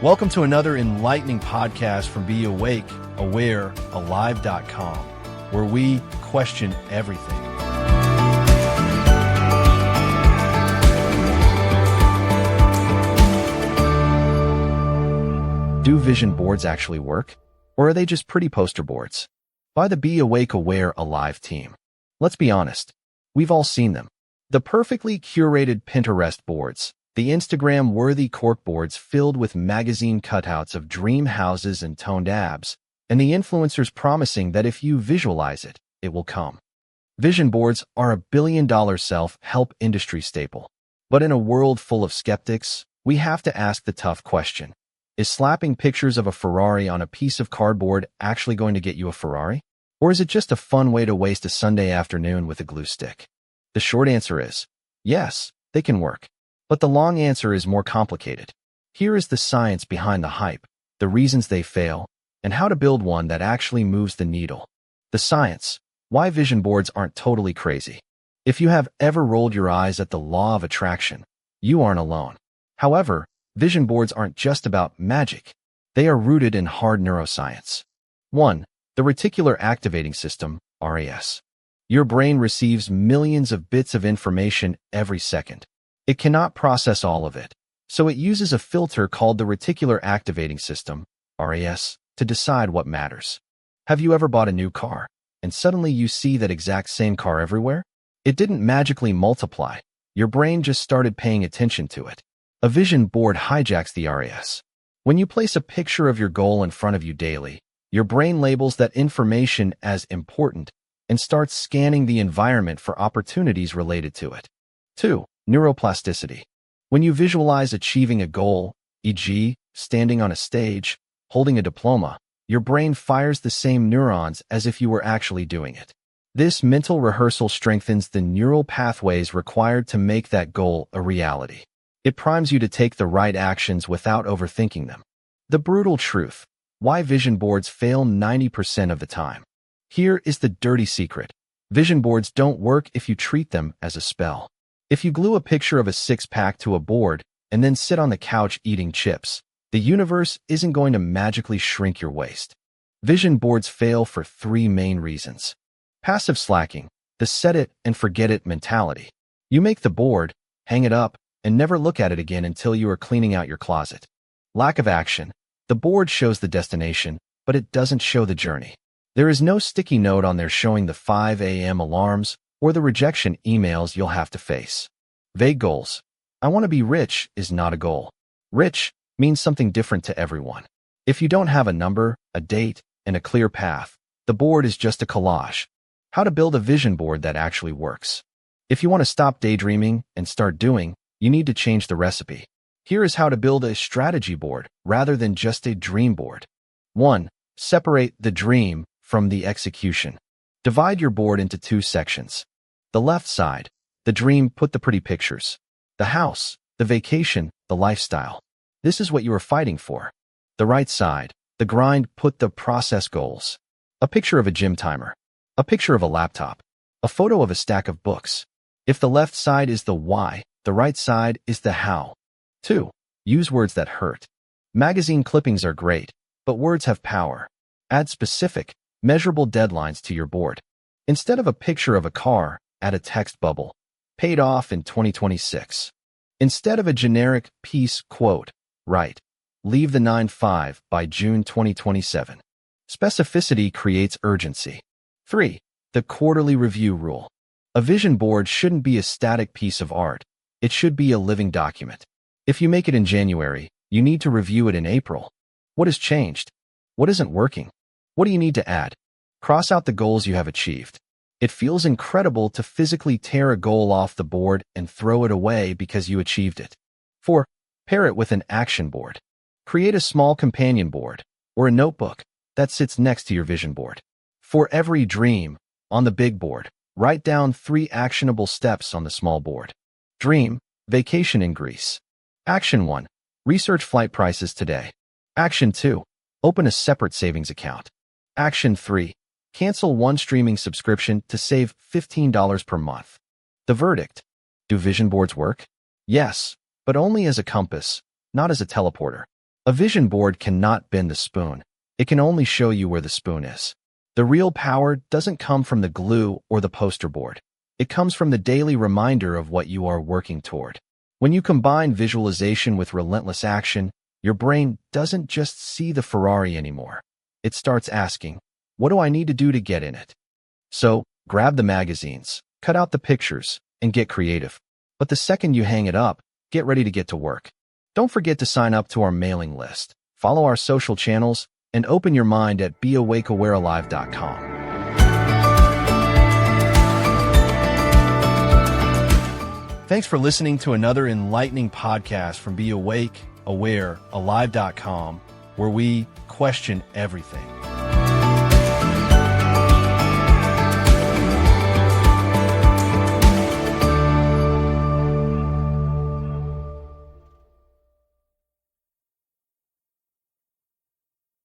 Welcome to another enlightening podcast from Be Awake, Aware, Alive.com, where we question everything. Do vision boards actually work? Or are they just pretty poster boards? By the Be Awake, Aware, Alive team. Let's be honest, we've all seen them. The perfectly curated Pinterest boards, the Instagram-worthy corkboards filled with magazine cutouts of dream houses and toned abs, and the influencers promising that if you visualize it, it will come. Vision boards are a billion-dollar self-help industry staple. But in a world full of skeptics, we have to ask the tough question. Is slapping pictures of a Ferrari on a piece of cardboard actually going to get you a Ferrari? Or is it just a fun way to waste a Sunday afternoon with a glue stick? The short answer is, yes, they can work. But the long answer is more complicated. Here is the science behind the hype, the reasons they fail, and how to build one that actually moves the needle. The science, why vision boards aren't totally crazy. If you have ever rolled your eyes at the law of attraction, you aren't alone. However, vision boards aren't just about magic. They are rooted in hard neuroscience. 1. The reticular activating system, RAS. Your brain receives millions of bits of information every second. It cannot process all of it, so it uses a filter called the reticular activating system, RAS, to decide what matters. Have you ever bought a new car, and suddenly you see that exact same car everywhere? It didn't magically multiply. Your brain just started paying attention to it. A vision board hijacks the RAS. When you place a picture of your goal in front of you daily, your brain labels that information as important and starts scanning the environment for opportunities related to it. 2. Neuroplasticity. When you visualize achieving a goal, e.g., standing on a stage, holding a diploma, your brain fires the same neurons as if you were actually doing it. This mental rehearsal strengthens the neural pathways required to make that goal a reality. It primes you to take the right actions without overthinking them. The brutal truth. Why vision boards fail 90% of the time. Here is the dirty secret. Vision boards don't work if you treat them as a spell. If you glue a picture of a six-pack to a board and then sit on the couch eating chips, the universe isn't going to magically shrink your waist. Vision boards fail for 3 main reasons. Passive slacking, the set-it-and-forget-it mentality. You make the board, hang it up, and never look at it again until you are cleaning out your closet. Lack of action. The board shows the destination, but it doesn't show the journey. There is no sticky note on there showing the 5 a.m. alarms or the rejection emails you'll have to face. Vague goals. I want to be rich is not a goal. Rich means something different to everyone. If you don't have a number, a date, and a clear path, the board is just a collage. How to build a vision board that actually works. If you want to stop daydreaming and start doing, you need to change the recipe. Here is how to build a strategy board rather than just a dream board. 1. Separate the dream from the execution. Divide your board into 2 sections. The left side, the dream, put the pretty pictures. The house, the vacation, the lifestyle. This is what you are fighting for. The right side, the grind, put the process goals. A picture of a gym timer. A picture of a laptop. A photo of a stack of books. If the left side is the why, the right side is the how. 2. Use words that hurt. Magazine clippings are great, but words have power. Add specific, measurable deadlines to your board. Instead of a picture of a car, add a text bubble. Paid off in 2026. Instead of a generic piece quote, write, leave the 9-5 by June 2027. Specificity creates urgency. 3. The quarterly review rule. A vision board shouldn't be a static piece of art. It should be a living document. If you make it in January, you need to review it in April. What has changed? What isn't working? What do you need to add? Cross out the goals you have achieved. It feels incredible to physically tear a goal off the board and throw it away because you achieved it. 4. Pair it with an action board. Create a small companion board or a notebook that sits next to your vision board. For every dream, on the big board, write down 3 actionable steps on the small board. Dream, vacation in Greece. Action 1. Research flight prices today. Action 2. Open a separate savings account. Action 3. Cancel one streaming subscription to save $15 per month. The verdict. Do vision boards work? Yes, but only as a compass, not as a teleporter. A vision board cannot bend the spoon. It can only show you where the spoon is. The real power doesn't come from the glue or the poster board. It comes from the daily reminder of what you are working toward. When you combine visualization with relentless action, your brain doesn't just see the Ferrari anymore. It starts asking, what do I need to do to get in it? So, grab the magazines, cut out the pictures, and get creative. But the second you hang it up, get ready to get to work. Don't forget to sign up to our mailing list, follow our social channels, and open your mind at beawakeawarealive.com. Thanks for listening to another enlightening podcast from BeAwakeAwareAlive.com, where we question everything.